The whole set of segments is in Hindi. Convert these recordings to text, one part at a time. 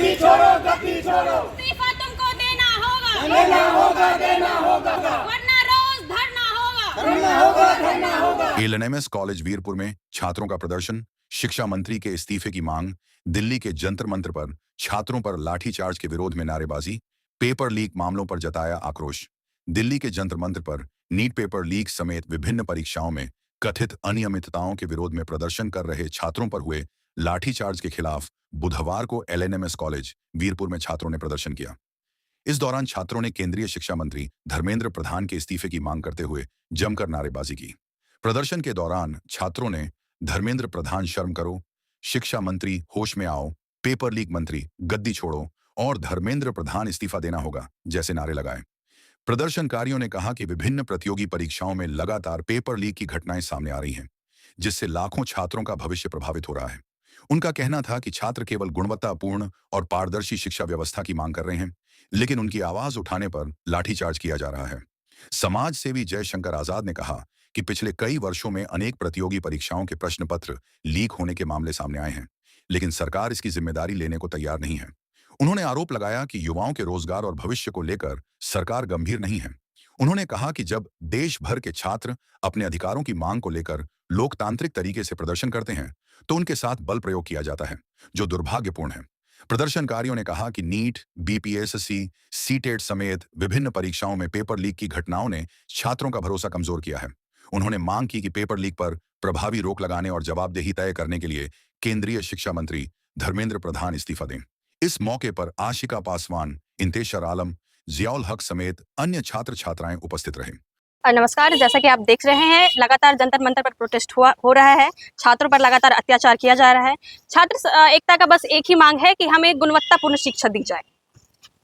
गद्दी छोड़ो, गद्दी छोड़ो। इस्तीफा तुमको देना होगा, देना होगा, देना होगा, वरना रोज धरना होगा, धरना होगा, धरना होगा। एलएनएमएस कॉलेज वीरपुर में छात्रों का प्रदर्शन, शिक्षा मंत्री के इस्तीफे की मांग, दिल्ली के जंतर मंतर पर छात्रों पर लाठीचार्ज के विरोध में नारेबाजी, पेपर लीक मामलों पर जताया आक्रोश। दिल्ली के जंतर मंतर पर नीट पेपर लीक समेत विभिन्न परीक्षाओं में कथित अनियमितताओं के विरोध में प्रदर्शन कर रहे छात्रों पर हुए लाठीचार्ज के खिलाफ बुधवार को एलएनएमएस कॉलेज वीरपुर में छात्रों ने प्रदर्शन किया। इस दौरान छात्रों ने केंद्रीय शिक्षा मंत्री धर्मेंद्र प्रधान के इस्तीफे की मांग करते हुए जमकर नारेबाजी की। प्रदर्शन के दौरान छात्रों ने धर्मेंद्र प्रधान शर्म करो, शिक्षा मंत्री होश में आओ, पेपर लीक मंत्री गद्दी छोड़ो और धर्मेंद्र प्रधान इस्तीफा देना होगा जैसे नारे लगाए। प्रदर्शनकारियों ने कहा कि विभिन्न प्रतियोगी परीक्षाओं में लगातार पेपर लीक की घटनाएं सामने आ रही हैं, जिससे लाखों छात्रों का भविष्य प्रभावित हो रहा है। उनका कहना था कि छात्र केवल गुणवत्तापूर्ण और पारदर्शी शिक्षा व्यवस्था की मांग कर रहे हैं, लेकिन उनकी आवाज उठाने पर लाठीचार्ज किया जा रहा है। समाज सेवी जयशंकर आजाद ने कहा कि पिछले कई वर्षों में अनेक प्रतियोगी परीक्षाओं के प्रश्न पत्र लीक होने के मामले सामने आए हैं, लेकिन सरकार इसकी जिम्मेदारी लेने को तैयार नहीं है। उन्होंने आरोप लगाया कि युवाओं के रोजगार और भविष्य को लेकर सरकार गंभीर नहीं है। उन्होंने कहा कि जब देश भर के छात्र अपने अधिकारों की मांग को लेकर लोकतांत्रिक तरीके से प्रदर्शन करते हैं, तो उनके साथ बल प्रयोग किया जाता है, जो दुर्भाग्यपूर्ण है। प्रदर्शनकारियों ने कहा कि नीट, बीपीएससी, सीटेट समेत विभिन्न परीक्षाओं में पेपर लीक की घटनाओं ने छात्रों का भरोसा कमजोर किया है। उन्होंने मांग की कि पेपर लीक पर प्रभावी रोक लगाने और जवाबदेही तय करने के लिए केंद्रीय शिक्षा मंत्री धर्मेंद्र प्रधान इस्तीफा दें। इस मौके पर आशिका पासवान, इंतेशर आलम, जियाउल हक समेत अन्य छात्र छात्राएं उपस्थित रहे। नमस्कार, जैसा कि आप देख रहे हैं लगातार जंतर मंतर पर प्रोटेस्ट हो रहा है। छात्रों पर लगातार अत्याचार किया जा रहा है। छात्र एकता का बस एक ही मांग है कि हमें गुणवत्तापूर्ण शिक्षा दी जाए,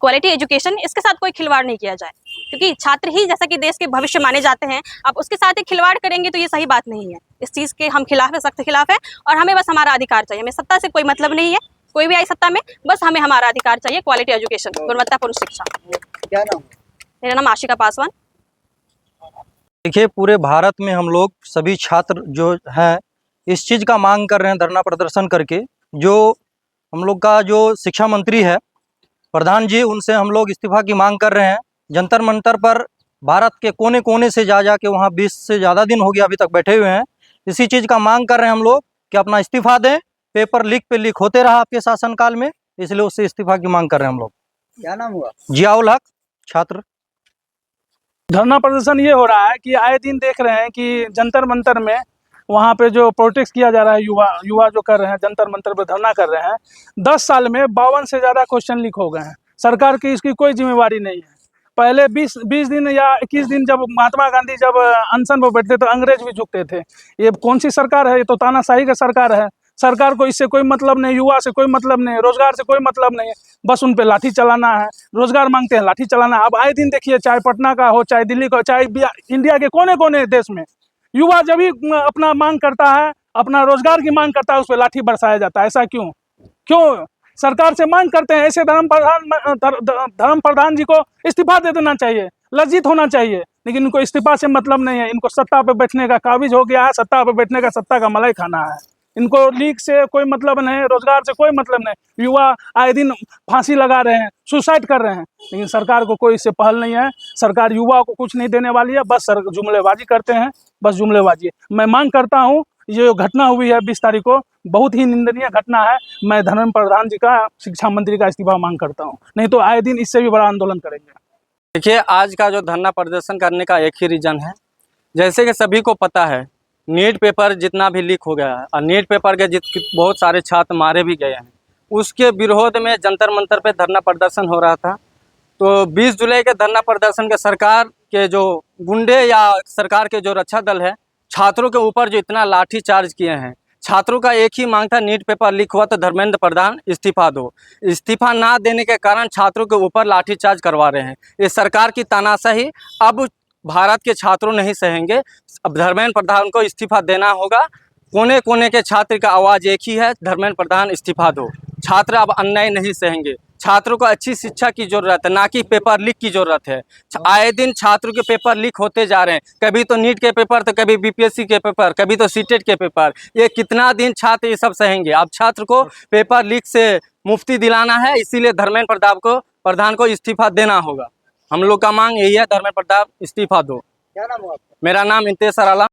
क्वालिटी एजुकेशन, इसके साथ कोई खिलवाड़ नहीं किया जाए, क्योंकि छात्र ही जैसा कि देश के भविष्य माने जाते हैं। आप उसके साथ ही खिलवाड़ करेंगे तो ये सही बात नहीं है। इस चीज़ के हम खिलाफ है, सख्त खिलाफ है, और हमें बस हमारा अधिकार चाहिए। हमें सत्ता से कोई मतलब नहीं है, कोई भी आई सत्ता में, बस हमें हमारा अधिकार चाहिए, क्वालिटी एजुकेशन, गुणवत्तापूर्ण शिक्षा। क्या नाम? मेरा नाम आशिका पासवान। देखिए, पूरे भारत में हम लोग सभी छात्र जो हैं इस चीज़ का मांग कर रहे हैं, धरना प्रदर्शन करके। जो हम लोग का जो शिक्षा मंत्री है प्रधान जी, उनसे हम लोग इस्तीफा की मांग कर रहे हैं। जंतर मंतर पर भारत के कोने कोने से जा के वहाँ 20 से ज़्यादा दिन हो गया अभी तक बैठे हुए हैं। इसी चीज़ का मांग कर रहे हैं हम लोग कि अपना इस्तीफा दें। पेपर लीक पे लीक होते रहा आपके शासनकाल में, इसलिए उससे इस्तीफा की मांग कर रहे हैं हम लोग। क्या नाम हुआ? जियाउल हक, छात्र। धरना प्रदर्शन ये हो रहा है कि आए दिन देख रहे हैं कि जंतर मंतर में वहाँ पे जो प्रोटेस्ट किया जा रहा है, युवा जो कर रहे हैं, जंतर मंतर पे धरना कर रहे हैं। 10 साल में 52 से ज़्यादा क्वेश्चन लीक हो गए हैं। सरकार की इसकी कोई जिम्मेवारी नहीं है। पहले 20 दिन या 21 दिन जब महात्मा गांधी जब अनशन पर बैठते तो अंग्रेज भी झुकते थे। ये कौन सी सरकार है? ये तो तानाशाही का सरकार है। सरकार को इससे कोई मतलब नहीं, युवा से कोई मतलब नहीं, रोजगार से कोई मतलब नहीं है, बस उन पे लाठी चलाना है। रोजगार मांगते हैं, लाठी चलाना है। अब आए दिन देखिए, चाहे पटना का हो, चाहे दिल्ली का हो, चाहे इंडिया के कोने कोने देश में युवा जब भी अपना मांग करता है, अपना रोजगार की मांग करता है, उस पर लाठी बरसाया जाता है। ऐसा क्यों सरकार से मांग करते हैं? ऐसे धर्म प्रधान जी को इस्तीफा दे देना चाहिए, लज्जित होना चाहिए। लेकिन इनको इस्तीफा से मतलब नहीं है। इनको सत्ता पे बैठने का काबिज हो गया है, सत्ता पे बैठने का, सत्ता का मलाई खाना है। इनको लीक से कोई मतलब नहीं, रोजगार से कोई मतलब नहीं। युवा आए दिन फांसी लगा रहे हैं, सुसाइड कर रहे हैं, लेकिन सरकार को कोई इससे पहल नहीं है। सरकार युवा को कुछ नहीं देने वाली है, बस जुमलेबाजी करते हैं, बस जुमलेबाजी। मैं मांग करता हूँ, ये जो घटना हुई है 20 तारीख को, बहुत ही निंदनीय घटना है। मैं धर्मेंद्र प्रधान जी का, शिक्षा मंत्री का इस्तीफा मांग करता हूँ, नहीं तो आए दिन इससे भी बड़ा आंदोलन करेंगे। देखिए, आज का जो धरना प्रदर्शन करने का एक ही रीज़न है, जैसे कि सभी को पता है नीट पेपर जितना भी लीक हो गया है और नीट पेपर के बहुत सारे छात्र मारे भी गए हैं, उसके विरोध में जंतर मंतर पे धरना प्रदर्शन हो रहा था। तो 20 जुलाई के धरना प्रदर्शन के सरकार के जो गुंडे या सरकार के जो रक्षा दल है, छात्रों के ऊपर जो इतना लाठी चार्ज किए हैं, छात्रों का एक ही मांग था, नीट पेपर लीक हुआ तो धर्मेंद्र प्रधान इस्तीफा दो। इस्तीफा ना देने के कारण छात्रों के ऊपर लाठीचार्ज करवा रहे हैं। ये सरकार की तानाशाही अब भारत के छात्रों नहीं सहेंगे। अब धर्मेंद्र प्रधान को इस्तीफा देना होगा। कोने कोने के छात्र का आवाज़ एक ही है, धर्मेंद्र प्रधान इस्तीफा दो। छात्र अब अन्याय नहीं सहेंगे। छात्रों को अच्छी शिक्षा की जरूरत है, ना कि पेपर लीक की जरूरत है। आए दिन छात्रों के पेपर लीक होते जा रहे हैं, कभी तो नीट के पेपर, तो कभी बीपीएससी के पेपर, कभी तो सीटेट के पेपर। ये कितना दिन छात्र ये सब सहेंगे? अब छात्र को पेपर लीक से मुफ्ती दिलाना है, इसीलिए धर्मेंद्र प्रधान को इस्तीफा देना होगा। हम लोग का मांग यही है, धर्मेंद्र प्रधान इस्तीफा दो। क्या नाम हुआ आपका? मेरा नाम इंतेश अराला।